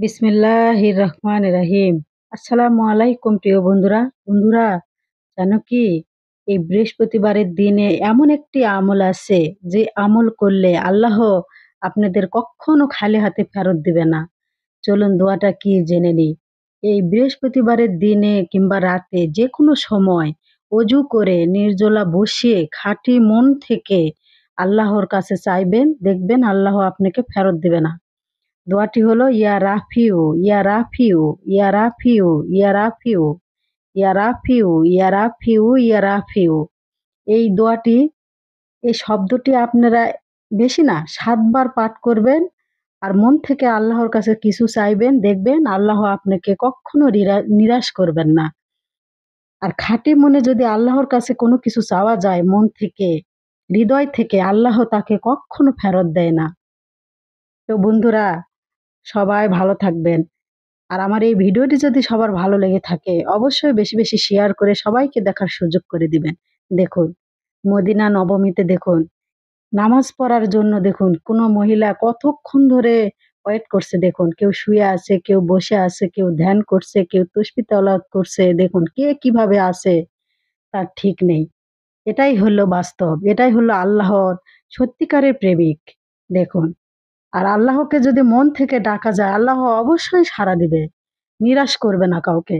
বিসমিল্লাহির রহমানির রহিম। আসসালামু আলাইকুম প্রিয় বন্ধুরা। বন্ধুরা, জানো কি, এই বৃহস্পতিবারের দিনে এমন একটি আমল আছে যে আমল করলে আল্লাহ আপনাদের কখনো খালি হাতে ফেরত দিবে না। চলুন দোয়াটা কি জেনে নিই। এই বৃহস্পতিবারের দিনে কিংবা রাতে যে কোনো সময় অজু করে নির্জলা বসিয়ে খাঁটি মন থেকে আল্লাহর কাছে চাইবেন, দেখবেন আল্লাহ আপনাকে ফেরত দিবে না। দোয়াটি হলো ইয়া রাফিউ, ইয়া রাফিউ, ইয়া রাফিউ, ইয়া রাফিউ, ইয়া রাফিউ, ইয়া রাফিউ, ইয়া রাফিউ। এই দোয়াটি, এই শব্দটি আপনারা বেশি না ৭ বার পাঠ করবেন আর মন থেকে আল্লাহর কাছে কিছু চাইবেন, দেখবেন আল্লাহ আপনাকে কখনো নিরাশ করবেন না। আর খাঁটি মনে যদি আল্লাহর কাছে কোনো কিছু চাওয়া যায় মন থেকে, হৃদয় থেকে, আল্লাহ তাকে কখনো ফেরত দেয় না। তো বন্ধুরা, সবাই ভালো থাকবেন। আর আমার এই ভিডিওটি যদি সবার ভালো লেগে থাকে অবশ্যই বেশি বেশি শেয়ার করে সবাইকে দেখার সুযোগ করে দিবেন। দেখুন, মদিনা নবমীতে দেখুন, নামাজ পড়ার জন্য দেখুন কোনো মহিলা কতক্ষণ ধরে ওয়েট করছে। দেখুন, কেউ শুয়ে আছে, কেউ বসে আছে, কেউ ধ্যান করছে, কেউ তসবিহ তেলাওয়াত করছে। দেখুন কে কিভাবে আছে তার ঠিক নেই। এটাই হলো বাস্তব, এটাই হলো আল্লাহর সত্যিকারের প্রেমিক। দেখুন, আর আল্লাহকে যদি মন থেকে ডাকা যায় আল্লাহ অবশ্যই সাড়া দিবে, নিরাশ করবে না কাউকে।